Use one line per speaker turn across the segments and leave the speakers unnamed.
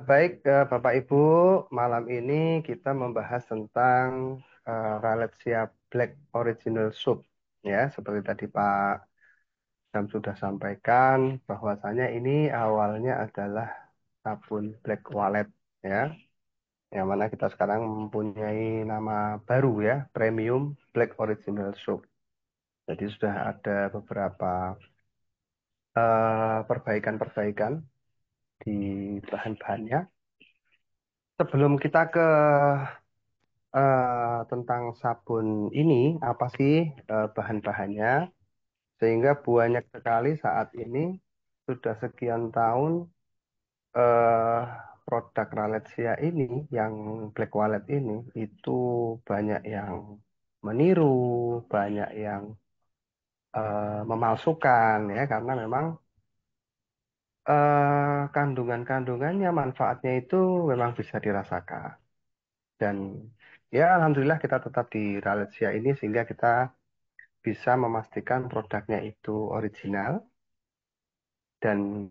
Baik, Bapak Ibu, malam ini kita membahas tentang Raleigh Black Original Soup. Ya, seperti tadi Pak Sam sudah sampaikan, bahwasanya ini awalnya adalah sabun Black Wallet, ya, yang mana kita sekarang mempunyai nama baru ya, Premium Black Original Soup. Jadi sudah ada beberapa perbaikan-perbaikan di bahan-bahannya. Sebelum kita ke tentang sabun ini, apa sih bahan-bahannya? Sehingga banyak sekali saat ini sudah sekian tahun eh, produk Ralesia ini, yang Black Wallet ini, itu banyak yang meniru, banyak yang memalsukan ya, karena memang kandungan-kandungannya, manfaatnya itu memang bisa dirasakan. Dan ya alhamdulillah kita tetap di Ralesia ini sehingga kita bisa memastikan produknya itu original dan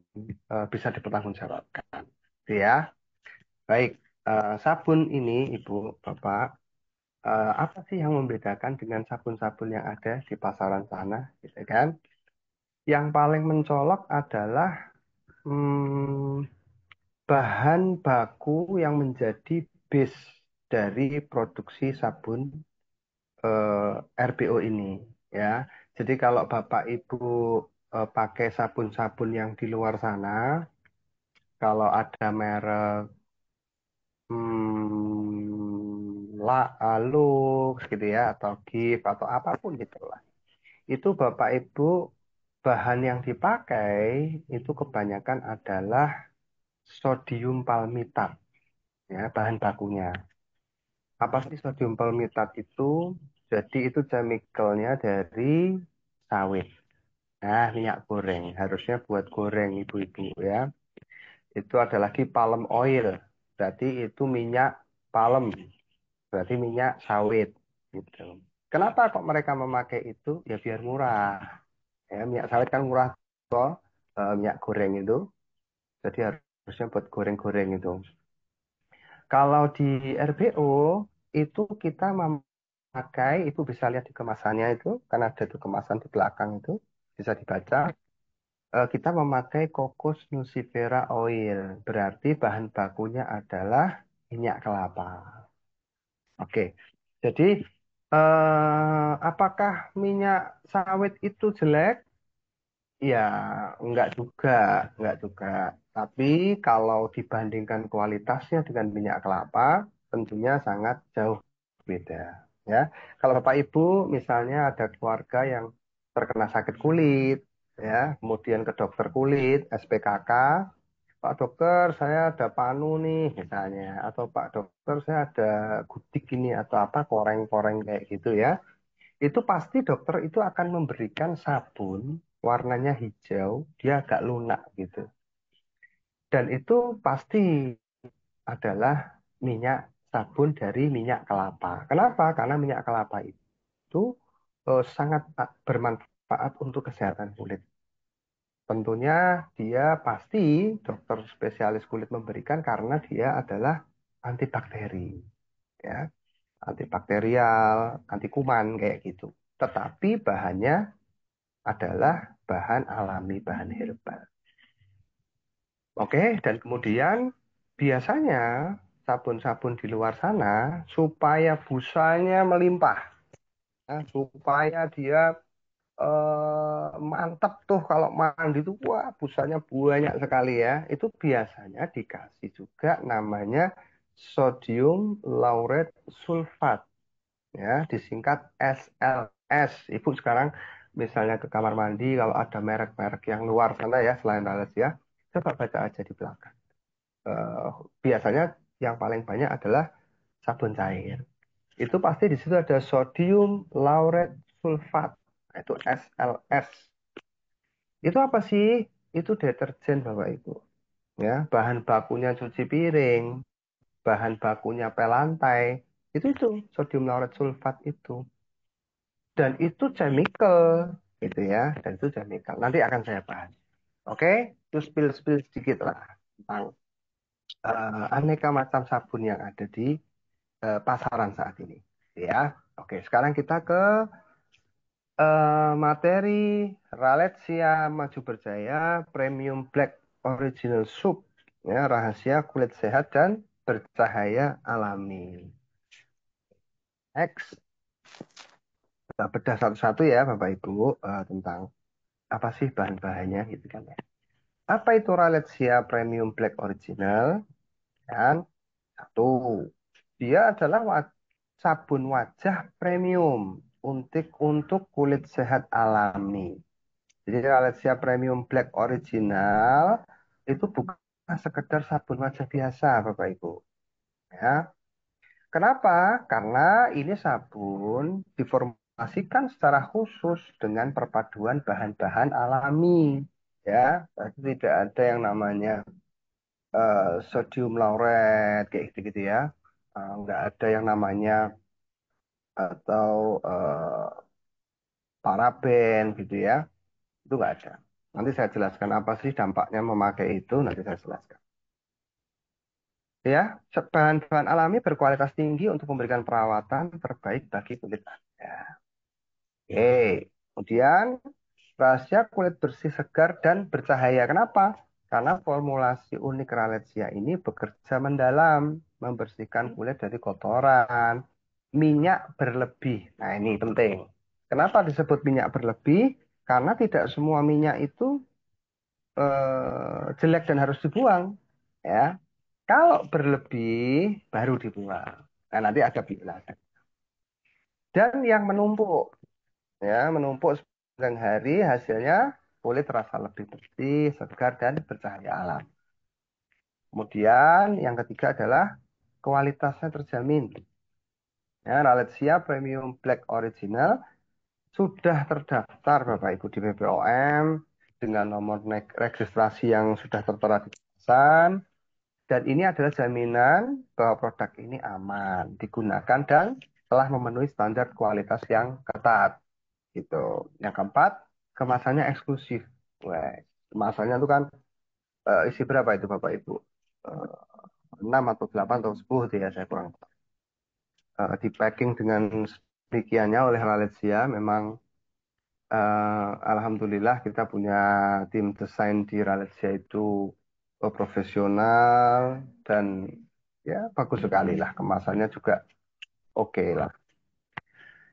bisa dipertanggungjawabkan. Ya, baik. Sabun ini, Ibu, Bapak, apa sih yang membedakan dengan sabun-sabun yang ada di pasaran sana, gitu kan? Yang paling mencolok adalah hmm, bahan baku yang menjadi base dari produksi sabun RPO ini, ya. Jadi kalau Bapak Ibu pakai sabun-sabun yang di luar sana, kalau ada merek Lux gitu ya, atau Gift atau apapun itulah, itu Bapak Ibu bahan yang dipakai itu kebanyakan adalah sodium palmitat, ya, bahan bakunya. Apa sih sodium palmitat itu? Jadi itu chemicalnya dari sawit. Nah, minyak goreng. Harusnya buat goreng ibu-ibu ya. Itu ada lagi palm oil. Berarti itu minyak palem. Berarti minyak sawit. Gitu. Kenapa kok mereka memakai itu? Ya biar murah. Ya, minyak sawit kan murah kok. Minyak goreng itu. Jadi harusnya buat goreng-goreng itu. Kalau di RBO itu kita memakai, Ibu bisa lihat di kemasannya itu, kan ada tuh kemasan di belakang itu, bisa dibaca. Kita memakai Cocos nucifera oil, berarti bahan bakunya adalah minyak kelapa. Oke, jadi apakah minyak sawit itu jelek? Ya, enggak juga, enggak juga. Tapi kalau dibandingkan kualitasnya dengan minyak kelapa, tentunya sangat jauh beda. Ya, kalau Bapak Ibu misalnya ada keluarga yang terkena sakit kulit, ya, kemudian ke dokter kulit, SPKK, Pak dokter, saya ada panu nih, misalnya, atau Pak dokter, saya ada gudik ini atau apa, koreng-koreng kayak gitu ya. Itu pasti dokter itu akan memberikan sabun warnanya hijau, dia agak lunak gitu. Dan itu pasti adalah minyak sabun dari minyak kelapa. Kenapa? Karena minyak kelapa itu sangat bermanfaat untuk kesehatan kulit. Tentunya dia pasti dokter spesialis kulit memberikan karena dia adalah antibakteri, ya, antibakterial, anti kuman kayak gitu. Tetapi bahannya adalah bahan alami, bahan herbal. Oke, dan kemudian biasanya sabun-sabun di luar sana supaya busanya melimpah, ya, supaya dia mantap tuh kalau mandi tuh, wah busanya banyak sekali ya. Itu biasanya dikasih juga namanya sodium laureth sulfat, ya, disingkat SLS. Ibu sekarang misalnya ke kamar mandi, kalau ada merek-merek yang luar sana ya, selain Thales ya, coba baca aja di belakang. Eh, Biasanya yang paling banyak adalah sabun cair. Itu pasti di situ ada sodium laureth sulfat. Nah, itu SLS. Itu apa sih? Itu deterjen Bapak Ibu. Ya, bahan bakunya cuci piring, bahan bakunya pel lantai. Itu sodium laureth sulfat itu. Dan itu chemical, gitu ya. Dan itu chemical. Nanti akan saya bahas. Oke, itu spill-spill sedikit lah tentang aneka macam sabun yang ada di pasaran saat ini. Ya, oke. Sekarang kita ke materi Ralesia Maju Berjaya Premium Black Original Soup. Ya, rahasia kulit sehat dan bercahaya alami. X. Kita bedah satu-satu ya, Bapak Ibu, tentang apa sih bahan-bahannya gitu kan ya. Apa itu Ralesia Premium Black Original? Dan satu, dia adalah sabun wajah premium untuk kulit sehat alami. Jadi Ralesia Premium Black Original itu bukan sekedar sabun wajah biasa, Bapak Ibu. Ya, kenapa? Karena ini sabun diformulasikan secara khusus dengan perpaduan bahan-bahan alami. Ya, jadi tidak ada yang namanya sodium lauret kayak gitu-gitu ya. Nggak ada yang namanya atau paraben gitu ya. Itu nggak ada. Nanti saya jelaskan apa sih dampaknya memakai itu. Nanti saya jelaskan. Ya, bahan-bahan alami berkualitas tinggi untuk memberikan perawatan terbaik bagi kulit Anda. Oke, kemudian rahasia kulit bersih, segar, dan bercahaya. Kenapa? Karena formulasi unik Ralesia ini bekerja mendalam, membersihkan kulit dari kotoran, minyak berlebih. Nah, ini penting. Kenapa disebut minyak berlebih? Karena tidak semua minyak itu jelek dan harus dibuang. Ya, kalau berlebih baru dibuang. Nah, nanti ada penjelasan. Dan yang menumpuk, ya, menumpuk sepanjang hari hasilnya kulit terasa lebih bersih, segar, dan bercahaya alam. Kemudian yang ketiga adalah kualitasnya terjamin. Ya, Ralesia Premium Black Original sudah terdaftar Bapak Ibu di BPOM dengan nomor registrasi yang sudah tertera di pesan. Dan ini adalah jaminan bahwa produk ini aman digunakan dan telah memenuhi standar kualitas yang ketat. Gitu. Yang keempat, kemasannya eksklusif. Wah, kemasannya itu kan isi berapa itu Bapak Ibu? Eh, 6 atau 8 atau 10 itu ya, saya kurang tahu. Di packing dengan demikiannya oleh Ralesia, memang Alhamdulillah kita punya tim desain di Ralesia itu profesional dan ya bagus sekali lah. Kemasannya juga oke lah.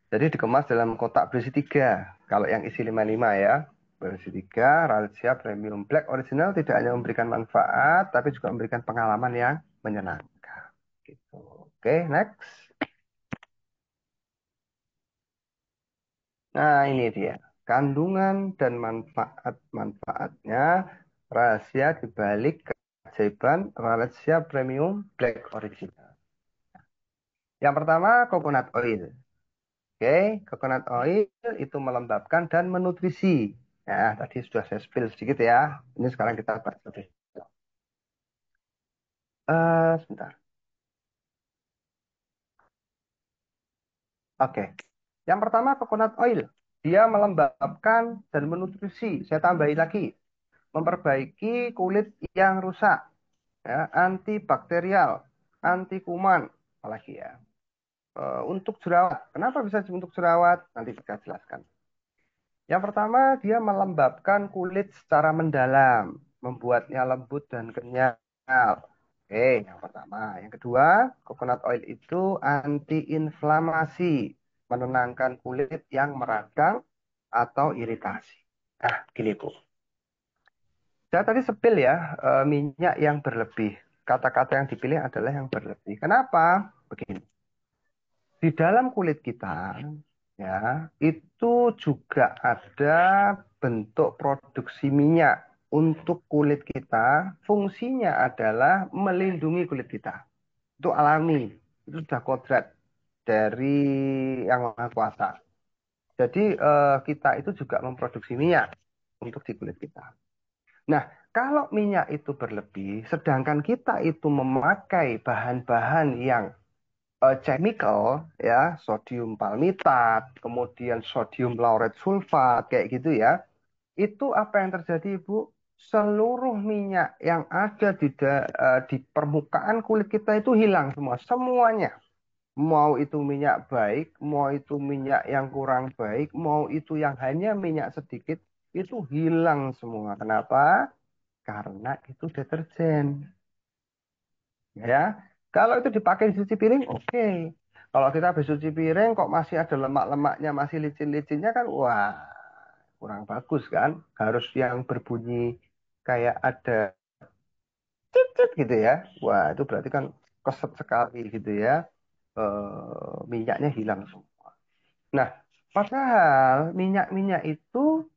Jadi dikemas dalam kotak berisi tiga. Kalau yang isi 55 ya. Berisi tiga, Rahasia Premium Black Original tidak hanya memberikan manfaat, tapi juga memberikan pengalaman yang menyenangkan. Gitu. Oke, next. Nah, ini dia. Kandungan dan manfaat-manfaatnya rahasia dibalik keajaiban Rahasia Premium Black Original. Yang pertama, coconut oil. Oke, coconut oil itu melembabkan dan menutrisi. Ya, tadi sudah saya spill sedikit ya. Ini sekarang kita bahas lebih. Sebentar. Oke. Yang pertama, coconut oil. Dia melembabkan dan menutrisi. Saya tambahin lagi. Memperbaiki kulit yang rusak. Ya, antibakterial, anti kuman. Apalagi ya. Untuk jerawat. Kenapa bisa untuk jerawat? Nanti kita jelaskan. Yang pertama, dia melembabkan kulit secara mendalam, membuatnya lembut dan kenyal. Oke, yang pertama. Yang kedua, coconut oil itu antiinflamasi, menenangkan kulit yang meradang atau iritasi. Nah, gini Bu. Saya tadi sepil ya, minyak yang berlebih. Kata-kata yang dipilih adalah yang berlebih. Kenapa? Begini. Di dalam kulit kita, ya, itu juga ada bentuk produksi minyak untuk kulit kita. Fungsinya adalah melindungi kulit kita. Itu alami, itu sudah kodrat dari Yang Maha Kuasa. Jadi kita itu juga memproduksi minyak untuk di kulit kita. Nah, kalau minyak itu berlebih, sedangkan kita itu memakai bahan-bahan yang chemical ya, sodium palmitat, kemudian sodium lauret sulfat kayak gitu ya. Itu apa yang terjadi, Bu? seluruh minyak yang ada di permukaan kulit kita itu hilang semua, semuanya. Mau itu minyak baik, mau itu minyak yang kurang baik, mau itu yang hanya minyak sedikit, itu hilang semua. Kenapa? Karena itu deterjen. Ya, kalau itu dipakai di cuci piring, oke. Kalau kita habis cuci piring kok masih ada lemak-lemaknya, masih licin-licinnya kan, wah, kurang bagus kan? Harus yang berbunyi kayak ada cicit gitu ya. Wah, itu berarti kan keset sekali gitu ya. Minyaknya hilang semua. Nah, padahal minyak-minyak itu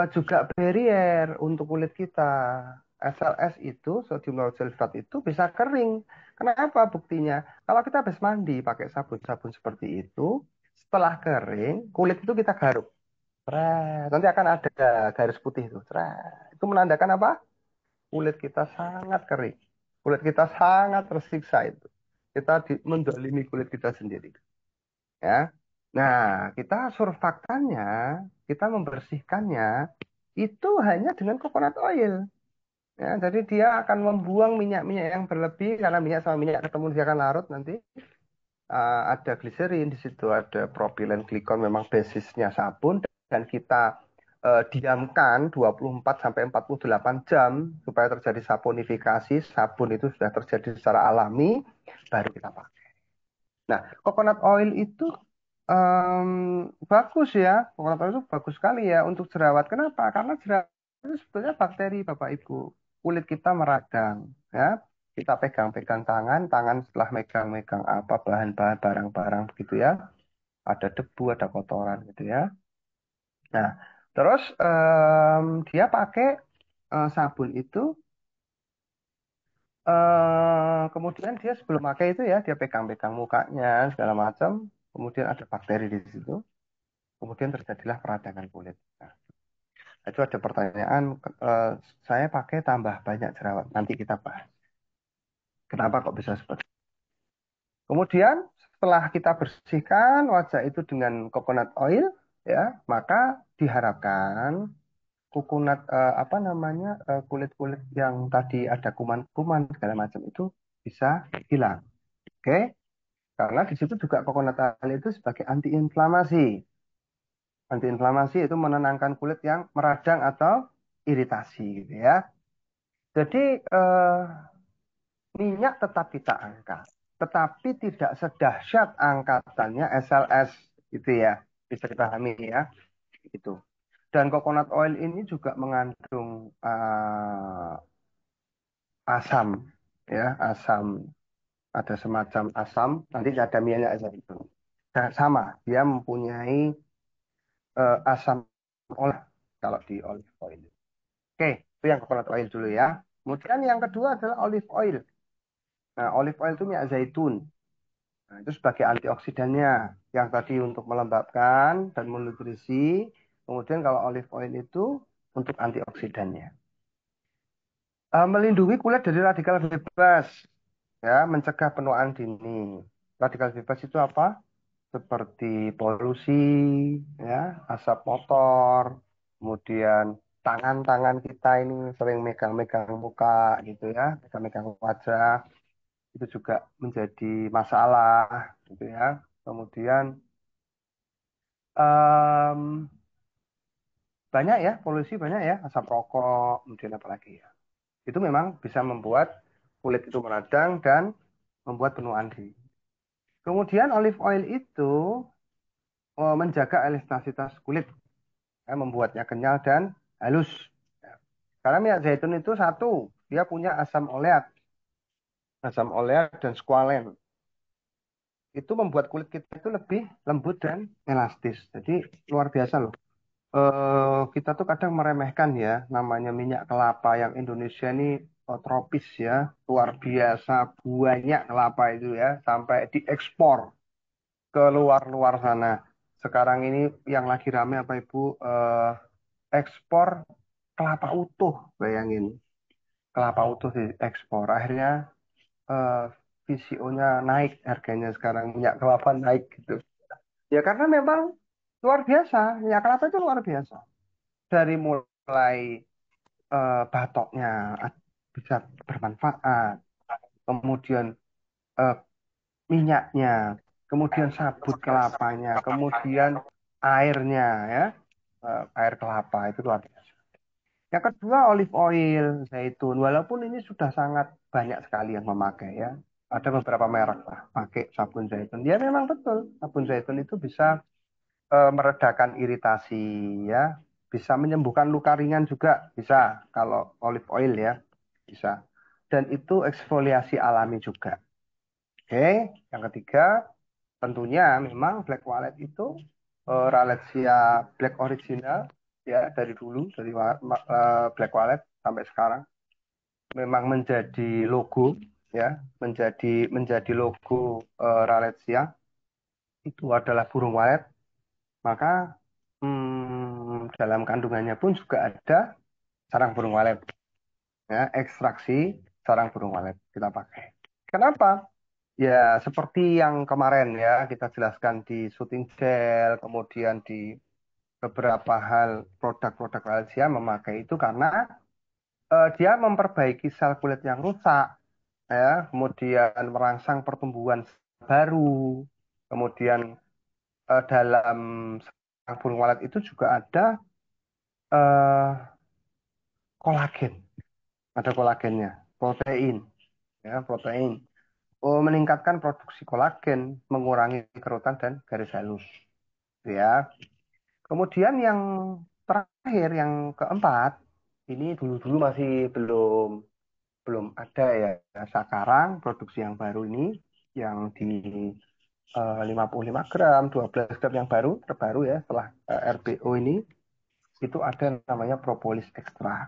juga barrier untuk kulit kita. SLS itu, sodium lauryl sulfat itu bisa kering. Kenapa buktinya? Kalau kita habis mandi pakai sabun-sabun seperti itu, setelah kering, kulit itu kita garuk. Nanti akan ada garis putih itu. Itu menandakan apa? Kulit kita sangat kering. Kulit kita sangat tersiksa itu. Kita mendolimi kulit kita sendiri. Ya. Nah, kita surfaktannya, kita membersihkannya itu hanya dengan coconut oil. Ya, jadi dia akan membuang minyak-minyak yang berlebih karena minyak sama minyak ketemu dia akan larut nanti. Ada gliserin di situ, ada propilen glikol memang basisnya sabun dan kita diamkan 24 sampai 48 jam supaya terjadi saponifikasi. Sabun itu sudah terjadi secara alami, baru kita pakai. Nah, coconut oil itu bagus ya. Coconut oil itu bagus sekali ya untuk jerawat. Kenapa? Karena jerawat itu sebetulnya bakteri, Bapak Ibu. Kulit kita meradang, ya. Kita pegang-pegang tangan, tangan setelah megang-megang apa bahan-bahan barang-barang begitu ya. Ada debu, ada kotoran gitu ya. Nah, terus dia pakai sabun itu, kemudian dia sebelum pakai itu ya, dia pegang-pegang mukanya segala macam. Kemudian ada bakteri di situ. Kemudian terjadilah peradangan kulit. Nah, itu ada pertanyaan, eh, saya pakai tambah banyak jerawat. Nanti kita bahas. Kenapa kok bisa seperti itu? Kemudian setelah kita bersihkan wajah itu dengan coconut oil, ya, maka diharapkan apa namanya kulit-kulit yang tadi ada kuman-kuman segala macam itu bisa hilang. Oke? Karena di situ juga coconut oil itu sebagai antiinflamasi. Antiinflamasi itu menenangkan kulit yang meradang atau iritasi gitu ya. Jadi minyak tetap kita angkat, tetapi tidak sedahsyat angkatannya SLS itu ya. Bisa dipahami ya, itu. Dan coconut oil ini juga mengandung asam ya, asam, ada semacam asam, nanti ada minyak zaitun. Nah, sama, dia mempunyai asam olah kalau di olive oil. Oke, itu yang coconut oil dulu ya. Kemudian yang kedua adalah olive oil. Nah, olive oil itu minyak zaitun. Nah, itu sebagai antioksidannya. Yang tadi untuk melembabkan dan menutrisi. Kemudian kalau olive oil itu untuk antioksidannya. Melindungi kulit dari radikal bebas. Ya, mencegah penuaan dini. Radikal bebas itu apa? Seperti polusi, ya, asap motor, kemudian tangan-tangan kita ini sering megang-megang muka gitu ya, megang-megang wajah, itu juga menjadi masalah gitu ya. Kemudian em, banyak ya, polusi banyak ya, asap rokok, kemudian apa lagi ya. Itu memang bisa membuat kulit itu meradang dan membuat penuaan dini. Kemudian olive oil itu menjaga elastisitas kulit, ya, membuatnya kenyal dan halus. Ya. Karena minyak zaitun itu satu, dia punya asam oleat dan squalen. Itu membuat kulit kita itu lebih lembut dan elastis. Jadi luar biasa loh. Kita tuh kadang meremehkan ya, namanya minyak kelapa yang Indonesia ini tropis ya, luar biasa banyak kelapa itu ya, sampai diekspor ke luar-luar sana. Sekarang ini yang lagi rame apa Ibu? Ekspor kelapa utuh, bayangin. Kelapa utuh diekspor. Akhirnya eh, VCO-nya naik, harganya sekarang minyak kelapa naik gitu. Ya karena memang luar biasa, minyak kelapa itu luar biasa. Dari mulai batoknya bisa bermanfaat, kemudian eh, minyaknya, kemudian sabut kelapanya, kemudian airnya ya, air kelapa itu luar biasa. Yang kedua olive oil, zaitun. Walaupun ini sudah sangat banyak sekali yang memakai ya. Ada beberapa merek lah pakai sabun zaitun. Ya memang betul, sabun zaitun itu bisa meredakan iritasi ya, bisa menyembuhkan luka ringan juga bisa kalau olive oil ya, bisa. Dan itu eksfoliasi alami juga. Oke, yang ketiga tentunya memang black wallet itu Raletsia black original ya dari dulu dari black wallet sampai sekarang memang menjadi logo ya, menjadi logo Raletsia itu adalah burung walet. Maka dalam kandungannya pun juga ada sarang burung walet ya, ekstraksi sarang burung walet kita pakai. Kenapa? Ya, seperti yang kemarin ya kita jelaskan di shooting gel, kemudian di beberapa hal produk-produk rahasia memakai itu karena dia memperbaiki sel kulit yang rusak, ya, kemudian merangsang pertumbuhan baru, kemudian dalam sarang burung walet itu juga ada eh, kolagen, ada kolagennya, protein, ya, protein. Oh, meningkatkan produksi kolagen, mengurangi kerutan dan garis halus. Ya. Kemudian yang terakhir, yang keempat, ini dulu-dulu masih belum belum ada ya. Sekarang produksi yang baru ini, yang di 55 gram, 12 gram yang baru, terbaru ya, setelah RPO ini, itu ada yang namanya propolis ekstra.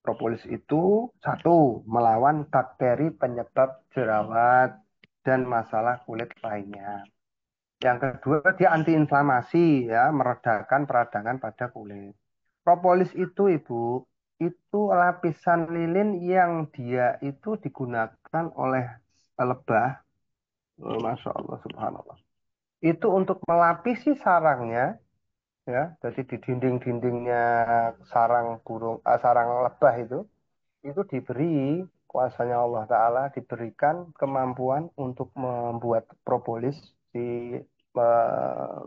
Propolis itu satu, melawan bakteri penyebab jerawat dan masalah kulit lainnya. Yang kedua, dia antiinflamasi ya, meredakan peradangan pada kulit. Propolis itu, Ibu, itu lapisan lilin yang dia itu digunakan oleh lebah. Oh, Masya Allah, Subhanallah. Itu untuk melapisi sarangnya, ya. Jadi di dinding-dindingnya sarang burung, sarang lebah itu diberi kuasanya Allah Ta'ala, diberikan kemampuan untuk membuat propolis si eh,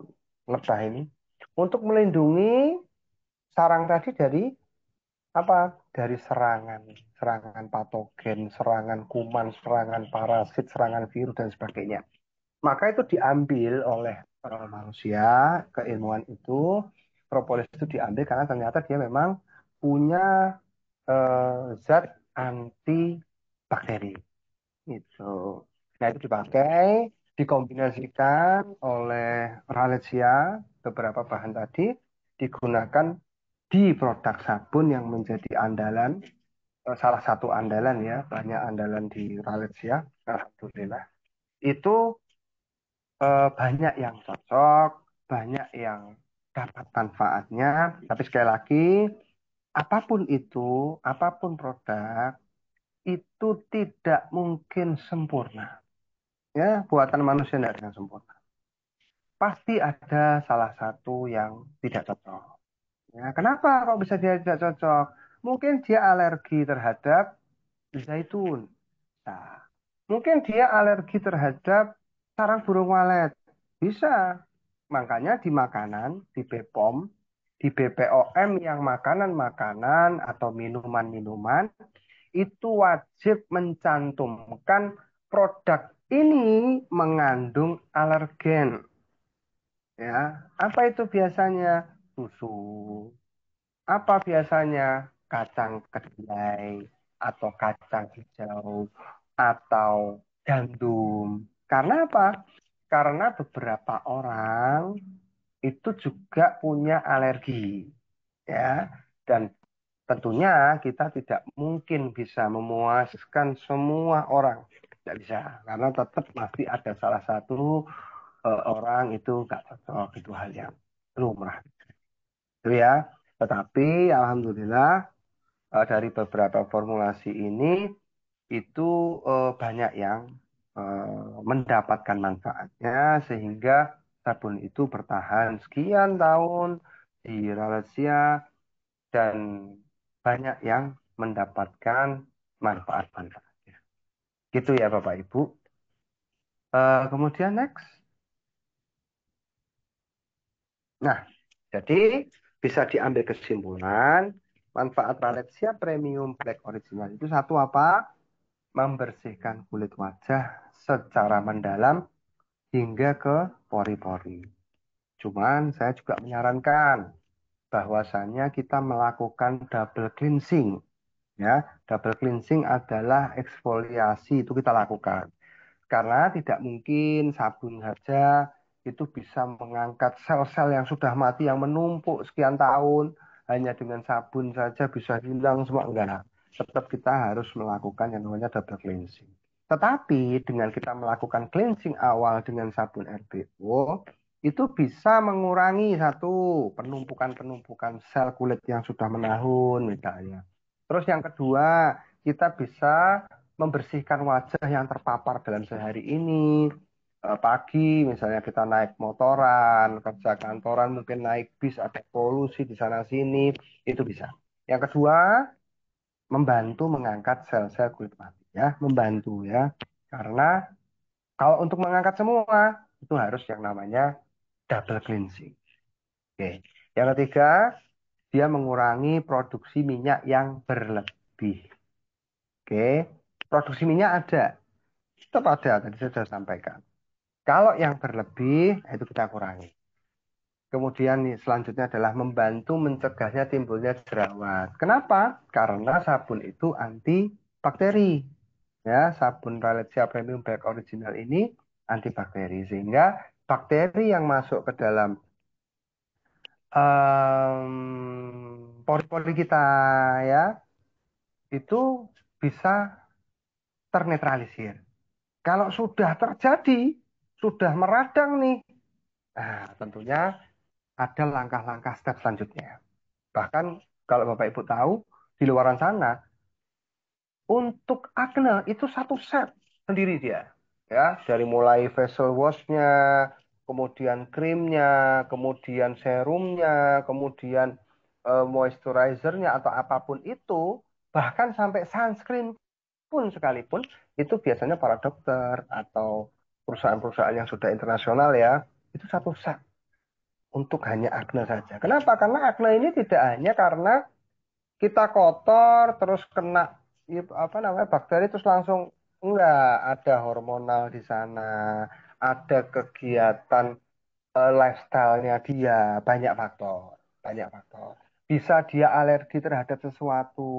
lebah ini untuk melindungi sarang tadi dari apa? Dari serangan, serangan patogen, serangan kuman, serangan parasit, serangan virus dan sebagainya. Maka itu diambil oleh manusia, keilmuan itu, propolis itu diambil karena ternyata dia memang punya zat anti bakteri. Itu. Nah, itu dipakai, dikombinasikan oleh Raletsia, beberapa bahan tadi, digunakan di produk sabun yang menjadi andalan, salah satu andalan ya, banyak andalan di Raletsia, Alhamdulillah. Itu banyak yang cocok, banyak yang dapat manfaatnya, tapi sekali lagi, apapun itu, apapun produk, itu tidak mungkin sempurna. Ya, buatan manusia tidak ada yang sempurna. Pasti ada salah satu yang tidak cocok. Ya, kenapa kok bisa dia tidak cocok? Mungkin dia alergi terhadap zaitun. Nah, mungkin dia alergi terhadap sarang burung walet. Bisa. Makanya di makanan, di BPOM, di BPOM yang makanan-makanan atau minuman-minuman itu wajib mencantumkan produk ini mengandung alergen. Ya, apa itu biasanya? Susu. Apa biasanya? Kacang kedelai atau kacang hijau atau gandum. Karena apa? Karena beberapa orang itu juga punya alergi, ya. Dan tentunya kita tidak mungkin bisa memuaskan semua orang. Tidak bisa, karena tetap masih ada salah satu orang itu nggak cocok. Itu hal yang lumrah. Itu ya. Tetapi Alhamdulillah dari beberapa formulasi ini itu banyak yang mendapatkan manfaatnya sehingga sabun itu bertahan sekian tahun di Malaysia dan banyak yang mendapatkan manfaat-manfaatnya. Gitu ya Bapak Ibu. Kemudian next. Nah, jadi bisa diambil kesimpulan manfaat Rafflesia Premium Black Original itu satu apa? Membersihkan kulit wajah secara mendalam hingga ke pori-pori. Cuman saya juga menyarankan bahwasannya kita melakukan double cleansing. Ya, double cleansing adalah eksfoliasi itu kita lakukan. Karena tidak mungkin sabun saja itu bisa mengangkat sel-sel yang sudah mati yang menumpuk sekian tahun. Hanya dengan sabun saja bisa hilang semua. Enggak. Tetap kita harus melakukan yang namanya double cleansing. Tetapi dengan kita melakukan cleansing awal dengan sabun RBO, itu bisa mengurangi satu penumpukan-penumpukan sel kulit yang sudah menahun misalnya. Terus yang kedua, kita bisa membersihkan wajah yang terpapar dalam sehari ini. Pagi misalnya kita naik motoran, kerja kantoran, mungkin naik bis, ada polusi di sana sini, itu bisa. Yang kedua, membantu mengangkat sel-sel kulit mati ya, membantu ya. Karena kalau untuk mengangkat semua itu harus yang namanya double cleansing. Oke. Yang ketiga, dia mengurangi produksi minyak yang berlebih. Oke. Produksi minyak ada, tetap ada, tadi saya sudah sampaikan. Kalau yang berlebih, itu kita kurangi. Kemudian selanjutnya adalah membantu mencegahnya timbulnya jerawat. Kenapa? Karena sabun itu anti bakteri. Ya, sabun Rafflesia Premium Black Original ini antibakteri sehingga bakteri yang masuk ke dalam pori-pori kita ya itu bisa ternetralisir. Kalau sudah terjadi, sudah meradang nih, nah tentunya ada langkah-langkah step selanjutnya. Bahkan kalau Bapak Ibu tahu, di luaran sana, untuk acne itu satu set sendiri dia. Ya, dari mulai facial wash-nya, kemudian krimnya, kemudian serumnya, kemudian moisturizer-nya atau apapun itu, bahkan sampai sunscreen pun sekalipun, itu biasanya para dokter atau perusahaan-perusahaan yang sudah internasional ya, itu satu set untuk hanya acne saja. Kenapa? Karena acne ini tidak hanya karena kita kotor terus kena apa namanya bakteri terus langsung enggak ada hormonal di sana, ada kegiatan lifestyle-nya dia, banyak faktor, banyak faktor. Bisa dia alergi terhadap sesuatu,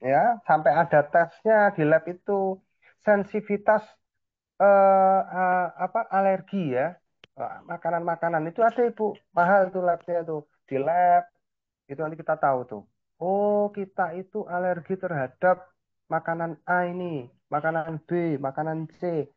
ya, sampai ada tesnya di lab itu sensitivitas apa alergi ya. Makanan-makanan itu ada Ibu, mahal tuh labnya tuh. Di lab itu nanti kita tahu tuh. Oh, kita itu alergi terhadap makanan A ini, makanan B, makanan C.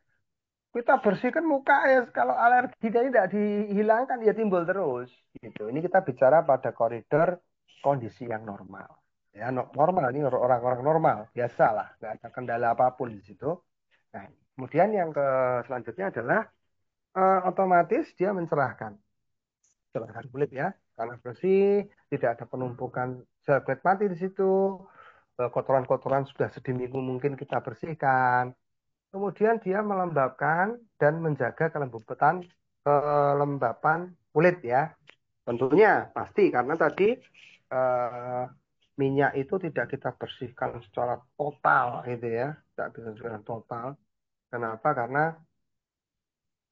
Kita bersihkan muka ya, kalau alerginya tidak dihilangkan ya timbul terus. Gitu. Ini kita bicara pada koridor kondisi yang normal. Ya, normal ini orang-orang normal, biasalah, nggak ada kendala apapun di situ. Nah, kemudian yang selanjutnya adalah otomatis dia mencerahkan kulit ya, karena bersih, tidak ada penumpukan sel kulit mati di situ, kotoran-kotoran sudah sedemikian mungkin kita bersihkan. Kemudian dia melembabkan dan menjaga kelembapan kulit ya. Tentunya pasti karena tadi eh, minyak itu tidak kita bersihkan secara total gitu ya, tidak bisa secara total. Kenapa? Karena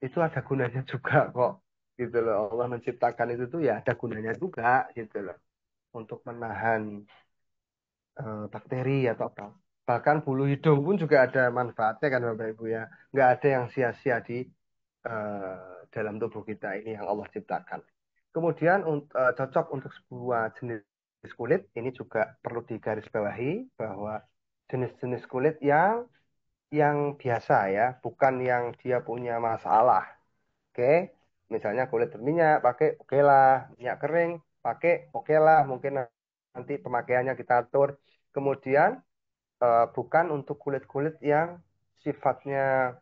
itu ada gunanya juga kok gitu loh. Allah menciptakan itu tuh ya ada gunanya juga gitu loh untuk menahan bakteri atau apa. Bahkan bulu hidung pun juga ada manfaatnya kan Bapak Ibu ya. Nggak ada yang sia-sia di dalam tubuh kita ini yang Allah ciptakan. Kemudian cocok untuk sebuah jenis kulit ini juga perlu digarisbawahi bahwa jenis-jenis kulit yang biasa ya, bukan yang dia punya masalah. Oke, misalnya kulit berminyak, pakai oke lah. Minyak kering, pakai oke lah. Mungkin nanti pemakaiannya kita atur. Kemudian bukan untuk kulit-kulit yang sifatnya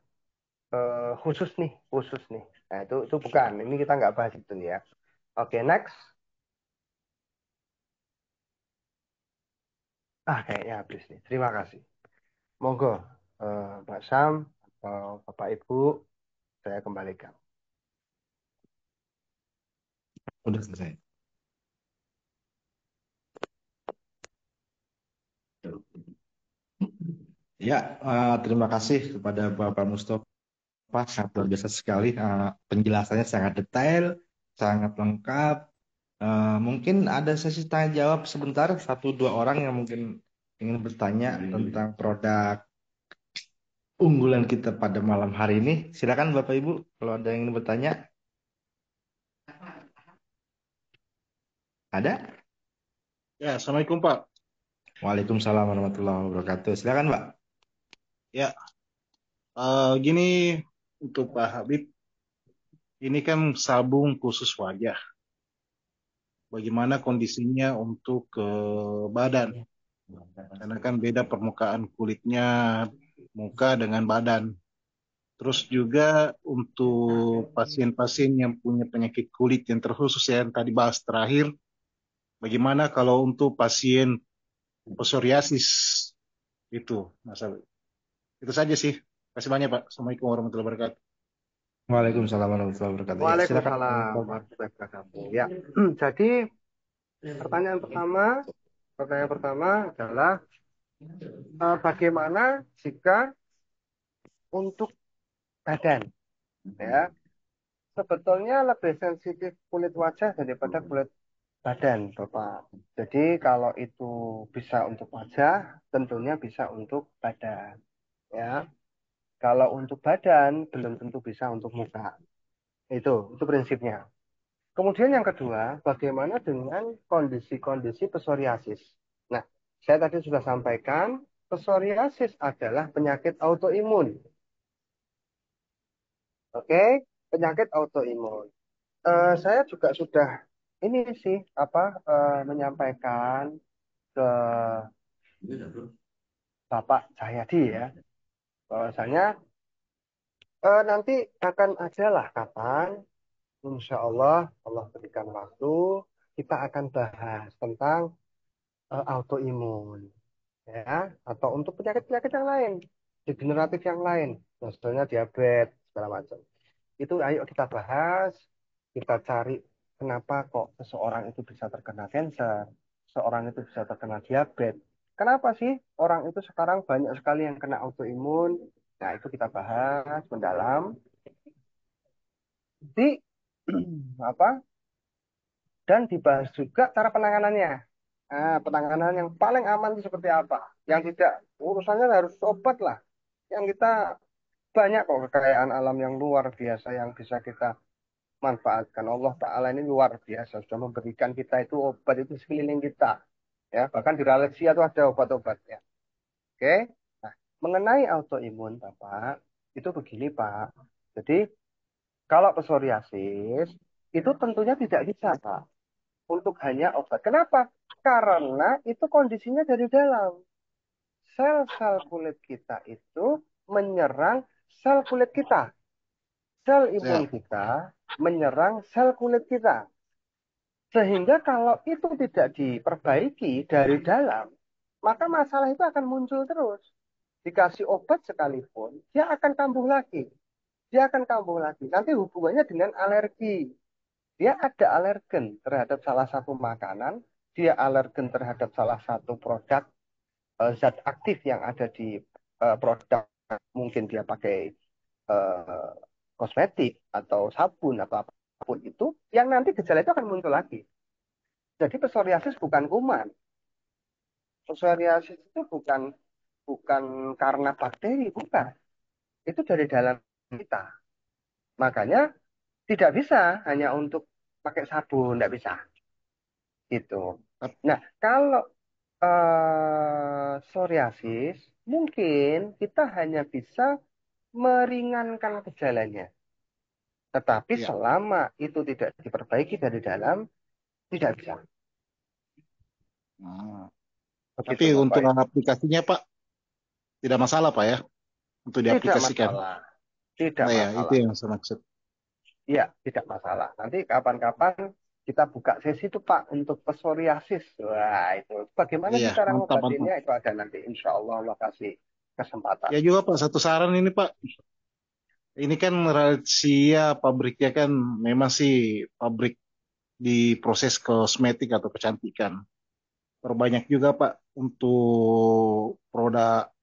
khusus nih, khusus nih. Nah itu bukan. Ini kita nggak bahas itu ya. Oke, next. Kayaknya habis nih. Terima kasih. Monggo, Mbak Sam atau Bapak Ibu, saya kembalikan.
Udah selesai. Ya, terima kasih kepada Bapak Mustafa. Sangat luar biasa sekali. Penjelasannya sangat detail, sangat lengkap. Mungkin ada sesi tanya jawab sebentar, satu dua orang yang mungkin ingin bertanya tentang produk unggulan kita pada malam hari ini. Silakan Bapak Ibu, kalau ada yang ingin bertanya. Ada?
Ya, Assalamualaikum Pak.
Waalaikumsalam warahmatullahi wabarakatuh. Silakan Mbak.
Ya, gini untuk Pak Habib, ini kan sabun khusus wajah. Bagaimana kondisinya untuk ke badan? Karena kan beda permukaan kulitnya muka dengan badan. Terus juga untuk pasien-pasien yang punya penyakit kulit yang terkhusus yang tadi bahas terakhir, bagaimana kalau untuk pasien psoriasis itu, Mas Habib? Itu saja sih. Terima kasih banyak Pak. Assalamualaikum warahmatullahi wabarakatuh.
Waalaikumsalam warahmatullahi wabarakatuh. Ya, silakan.
Waalaikumsalam warahmatullahi wabarakatuh. Ya, jadi pertanyaan pertama, pertanyaan pertama adalah bagaimana jika untuk badan, ya? Sebetulnya lebih sensitif kulit wajah daripada kulit badan, Bapak. Jadi kalau itu bisa untuk wajah, tentunya bisa untuk badan, ya. Kalau untuk badan, belum tentu bisa untuk muka. Itu prinsipnya. Kemudian yang kedua, bagaimana dengan kondisi-kondisi psoriasis? Nah, saya tadi sudah sampaikan, psoriasis adalah penyakit autoimun. Oke, penyakit autoimun. Saya juga sudah ini sih apa menyampaikan ke Bapak Cahyadi ya, bahwasanya nanti akan ada lah kapan, Insya Allah, Allah berikan waktu, kita akan bahas tentang autoimun, ya, atau untuk penyakit-penyakit yang lain, degeneratif yang lain, misalnya diabetes segala macam. Itu ayo kita bahas, kita cari kenapa kok seseorang itu bisa terkena cancer, seorang itu bisa terkena diabetes. Kenapa sih orang itu sekarang banyak sekali yang kena autoimun? Nah, itu kita bahas mendalam di apa? Dan dibahas juga cara penanganannya. Nah, penanganan yang paling aman itu seperti apa? Yang tidak urusannya harus obat lah. Yang kita banyak kok kekayaan alam yang luar biasa yang bisa kita manfaatkan. Allah Ta'ala ini luar biasa. Sudah memberikan kita itu obat itu sekeliling kita. Ya, bahkan di Ralesia itu ada obat-obatnya. Oke. Nah, mengenai autoimun, Bapak, itu begini, Pak. Jadi, kalau psoriasis, itu tentunya tidak bisa, Pak, untuk hanya obat. Kenapa? Karena itu kondisinya dari dalam. Sel-sel kulit kita itu menyerang sel kulit kita. Sel imun
Siap.
kita menyerang sel kulit kita. Sehingga kalau itu tidak diperbaiki dari dalam, maka masalah itu akan muncul terus. Dikasih obat sekalipun, dia akan kambuh lagi. Dia akan kambuh lagi. Nanti hubungannya dengan alergi. Dia ada alergen terhadap salah satu makanan, dia alergen terhadap salah satu produk zat aktif yang ada di produk. Mungkin dia pakai eh, kosmetik atau sabun atau apapun itu, yang nanti gejala itu akan muncul lagi. Jadi psoriasis bukan kuman. Psoriasis itu bukan bukan karena bakteri, bukan. Itu dari dalam kita. Makanya tidak bisa hanya untuk pakai sabun, tidak bisa. Gitu. Nah, kalau psoriasis, mungkin kita hanya bisa meringankan gejalanya. Tetapi
Ya.
selama itu tidak diperbaiki dari dalam, tidak bisa.
Nah, tapi
Begitu, Bapak
untuk
Ibu.
aplikasinya Pak, tidak masalah Pak ya, untuk
Tidak
diaplikasikan.
masalah. Tidak
Nah ya, itu
masalah.
yang saya maksud.
Iya, tidak masalah. Nanti kapan-kapan kita buka sesi tuh Pak untuk psoriasis. Wah, itu bagaimana
Iya,
sih cara
mantap, mantap.
ngobatinnya? Itu ada nanti, insya Allah Allah kasih kesempatan.
Ya juga Pak, satu saran ini Pak. Ini kan rahasia pabriknya kan memang sih pabrik di proses kosmetik atau kecantikan. Perbanyak juga Pak untuk produk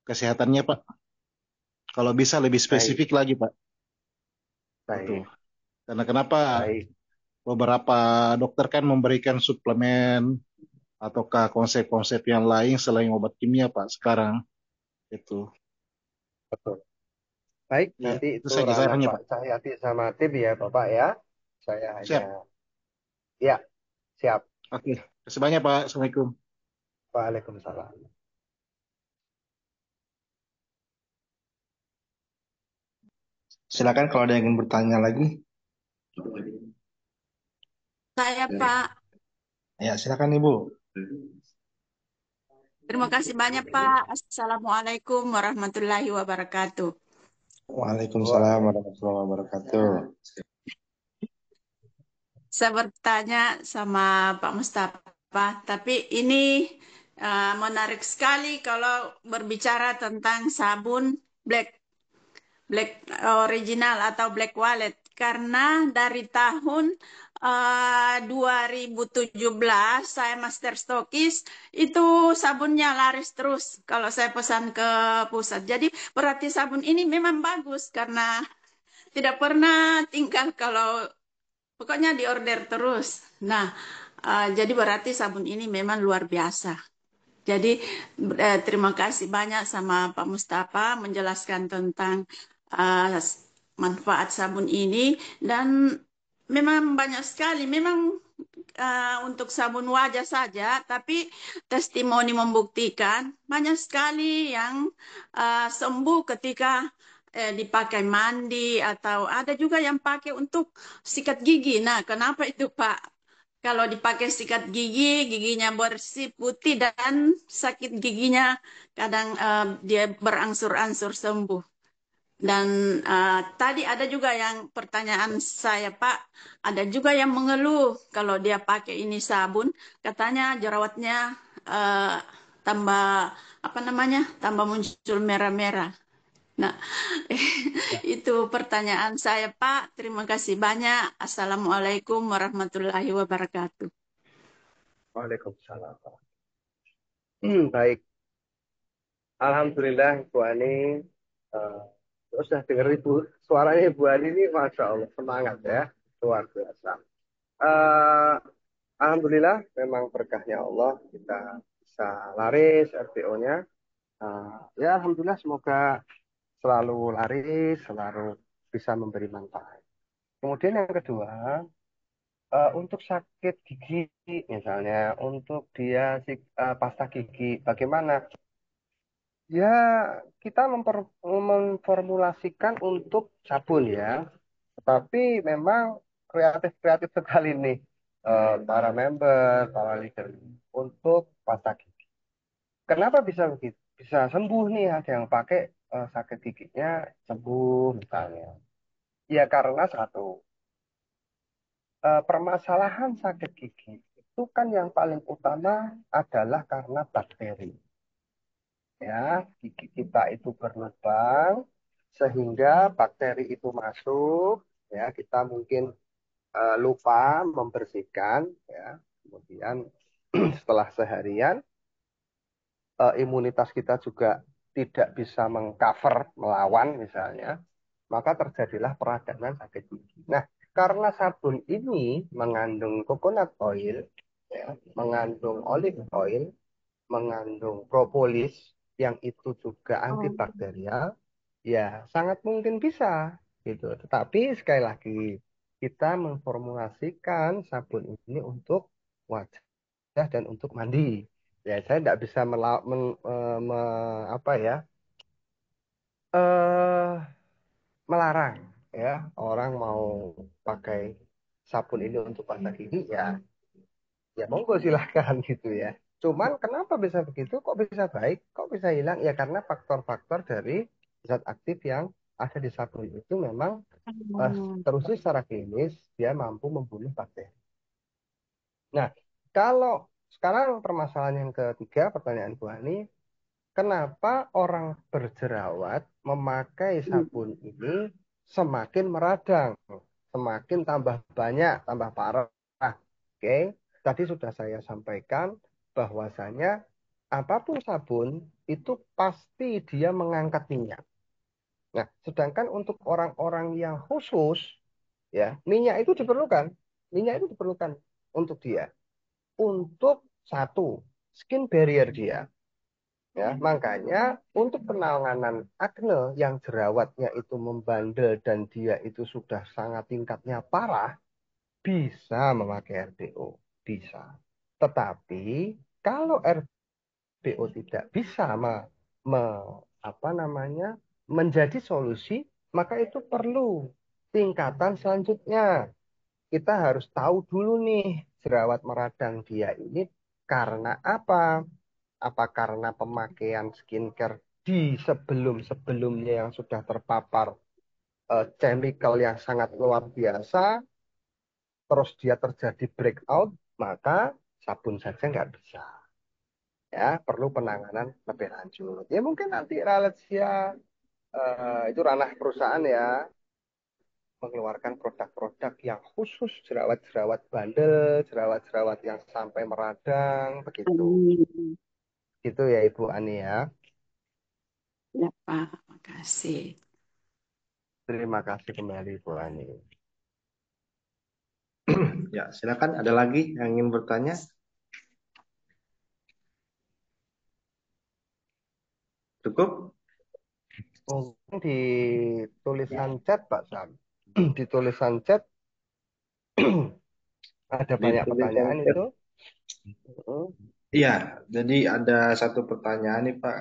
kesehatannya Pak. Kalau bisa lebih
Baik,
spesifik lagi Pak. Itu.
baik,
Karena kenapa
baik.
beberapa dokter kan memberikan suplemen ataukah konsep-konsep yang lain selain obat kimia Pak sekarang. Itu.
Betul. Baik,
Iya,
nanti
itu
itu
saja
ranah
sarannya
Pak
Pak.
Cahyati sama tim ya Bapak ya. Saya hanya,
Siap.
ya, siap.
Oke. Terima kasih banyak Pak. Assalamualaikum.
Waalaikumsalam.
Silakan kalau ada yang ingin bertanya lagi.
Saya Pak,
Ya, silakan Ibu.
terima kasih banyak Pak. Assalamualaikum warahmatullahi wabarakatuh.
Waalaikumsalam warahmatullahi wabarakatuh.
Saya bertanya sama Pak Mustafa, tapi ini menarik sekali kalau berbicara tentang sabun black black original atau black wallet karena dari tahun 2017 saya master stokis itu sabunnya laris terus kalau saya pesan ke pusat. Jadi berarti sabun ini memang bagus karena tidak pernah tinggal kalau pokoknya diorder terus. Nah, jadi berarti sabun ini memang luar biasa. Jadi terima kasih banyak sama Pak Mustafa menjelaskan tentang uh, manfaat sabun ini dan memang banyak sekali. Memang untuk sabun wajah saja, tapi testimoni membuktikan banyak sekali yang sembuh ketika dipakai mandi atau ada juga yang pakai untuk sikat gigi. Nah, kenapa itu Pak? Kalau dipakai sikat gigi, giginya bersih, putih, dan sakit giginya kadang dia berangsur-angsur sembuh. Dan tadi ada juga yang pertanyaan saya, Pak, ada juga yang mengeluh kalau dia pakai ini sabun, katanya jerawatnya eh, tambah apa namanya, tambah muncul merah-merah. Nah, itu pertanyaan saya, Pak. Terima kasih banyak. Assalamualaikum warahmatullahi wabarakatuh.
Waalaikumsalam. Baik. Alhamdulillah Ibu Ani. eh, sudah dengar Ibu suaranya Ibu Ani ini, Masya Allah semangat ya, luar biasa. Eh, Alhamdulillah memang berkahnya Allah kita bisa laris RPO-nya. Ya Alhamdulillah semoga selalu laris, selalu bisa memberi manfaat. Kemudian yang kedua, untuk sakit gigi misalnya, untuk dia pasta gigi, bagaimana? Ya, kita memformulasikan untuk sabun ya. Tetapi memang kreatif-kreatif sekali nih para member, para leader untuk pasta gigi. Kenapa bisa begitu? Bisa sembuh nih, ada yang pakai sakit giginya sembuh misalnya. Ya karena satu, permasalahan sakit gigi itu kan yang paling utama adalah karena bakteri. Ya, gigi kita itu berlubang sehingga bakteri itu masuk, ya kita mungkin lupa membersihkan, ya kemudian setelah seharian imunitas kita juga tidak bisa mengcover melawan misalnya, maka terjadilah peradangan sakit gigi. Nah, karena sabun ini mengandung coconut oil, ya, mengandung olive oil, mengandung propolis yang itu juga antibakterial, ya sangat mungkin bisa gitu. Tetapi sekali lagi kita memformulasikan sabun ini untuk wajah dan untuk mandi. Ya, saya tidak bisa apa ya eh melarang ya orang mau pakai sabun ini untuk pasta gigi ya monggo silahkan gitu ya. Cuman kenapa bisa begitu? Kok bisa baik? Kok bisa hilang? Ya karena faktor-faktor dari zat aktif yang ada di sabun itu memang
Hmm.
terusin secara klinis dia mampu membunuh bakteri. Nah, kalau sekarang permasalahan yang ketiga, pertanyaan Bu Ani, kenapa orang berjerawat memakai sabun ini semakin meradang, semakin tambah banyak, tambah parah? Oke, tadi sudah saya sampaikan bahwasanya apapun sabun itu pasti dia mengangkat minyak. Nah, sedangkan untuk orang-orang yang khusus, ya, minyak itu diperlukan. Minyak itu diperlukan untuk dia. Untuk satu, skin barrier dia. Ya, makanya untuk penanganan akne yang jerawatnya itu membandel dan dia itu sudah sangat tingkatnya parah, bisa memakai RDO, bisa. Tetapi kalau RDO tidak bisa apa namanya menjadi solusi, maka itu perlu tingkatan selanjutnya. Kita harus tahu dulu nih jerawat meradang dia ini karena apa? Apa karena pemakaian skincare di sebelum-sebelumnya yang sudah terpapar chemical yang sangat luar biasa, terus dia terjadi breakout, maka sabun saja nggak bisa. Ya, perlu penanganan lebih lanjut. Ya mungkin nanti Ralesia itu ranah perusahaan ya, mengeluarkan produk-produk yang khusus jerawat-jerawat bandel, jerawat-jerawat yang sampai meradang, begitu.
Amin.
Gitu ya Ibu Ani ya.
Ya, Pak. Makasih.
Terima kasih kembali Ibu Ani.
Ya, silakan ada lagi yang ingin bertanya? Cukup?
Mungkin di tulisan chat Pak Sam. Di tulisan chat ada
Di
banyak
tulisan
pertanyaan
chat.
itu. Hmm.
Iya, jadi ada satu pertanyaan nih Pak.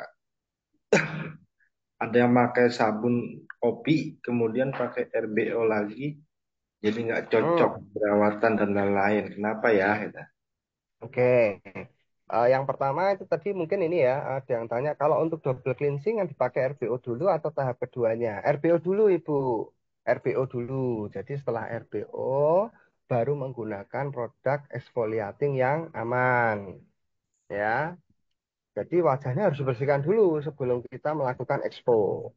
Ada yang pakai sabun kopi, kemudian pakai RBO lagi, jadi nggak cocok
Hmm.
perawatan dan lain-lain. Kenapa ya? Gitu.
Oke. Yang pertama itu tadi mungkin ini ya, ada yang tanya kalau untuk double cleansing yang dipakai RBO dulu atau tahap keduanya? RBO dulu Ibu, RBO dulu. Jadi setelah RBO baru menggunakan produk exfoliating yang aman, ya. Jadi wajahnya harus dibersihkan dulu sebelum kita melakukan expo.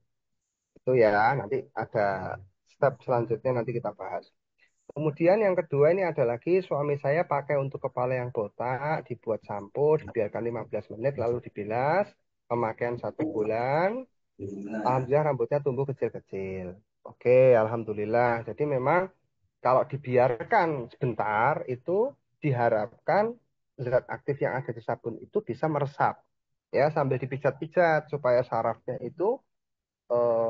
Itu ya, nanti ada step selanjutnya nanti kita bahas. Kemudian yang kedua ini ada lagi suami saya pakai untuk kepala yang botak, dibuat sampo, dibiarkan 15 menit lalu dibilas, pemakaian 1 bulan, alhamdulillah rambutnya tumbuh kecil-kecil. Oke, alhamdulillah. Jadi memang kalau dibiarkan sebentar itu diharapkan zat aktif yang ada di sabun itu bisa meresap. Ya, sambil dipijat-pijat supaya sarafnya itu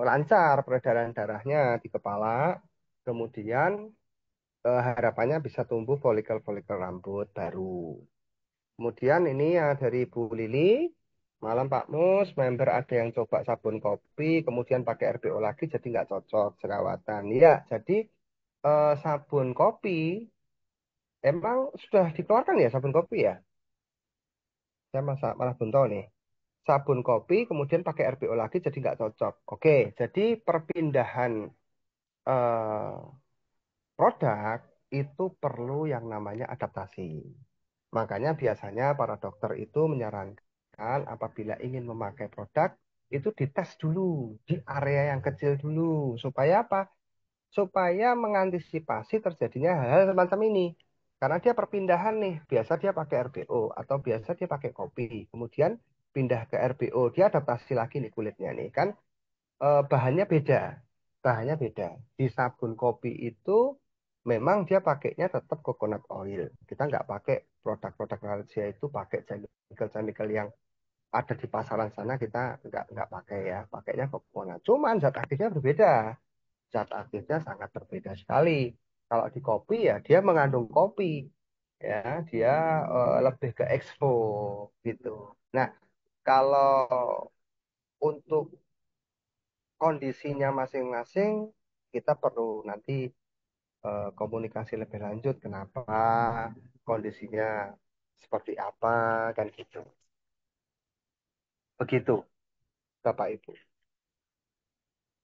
lancar peredaran darahnya di kepala. Kemudian harapannya bisa tumbuh folikel-folikel rambut baru. Kemudian ini ya dari Bu Lili, malam Pak Mus, member ada yang coba sabun kopi, kemudian pakai RBO lagi jadi nggak cocok jerawatan. Iya, jadi sabun kopi emang sudah dikeluarkan ya sabun kopi ya? Saya malah belum tahu nih. Sabun kopi kemudian pakai RBO lagi jadi nggak cocok. Oke, jadi perpindahan eh, produk itu perlu yang namanya adaptasi. Makanya biasanya para dokter itu menyarankan apabila ingin memakai produk itu dites dulu di area yang kecil dulu supaya apa? Supaya mengantisipasi terjadinya hal-hal semacam ini. Karena dia perpindahan nih, biasa dia pakai RBO atau biasa dia pakai kopi, kemudian pindah ke RBO, dia adaptasi lagi nih kulitnya nih kan bahannya beda. Bahannya beda. Di sabun kopi itu memang dia pakainya tetap coconut oil. Kita nggak pakai produk-produk Malaysia itu pakai chemical-chemical yang ada di pasaran sana kita nggak pakai ya. Pakainya coconut. Cuman zat aktifnya berbeda. Zat aktifnya sangat berbeda sekali. Kalau di kopi ya dia mengandung kopi. Ya, dia lebih ke expo gitu. Nah, kalau untuk kondisinya masing-masing kita perlu nanti komunikasi lebih lanjut kenapa kondisinya seperti apa kan gitu. Begitu Bapak Ibu.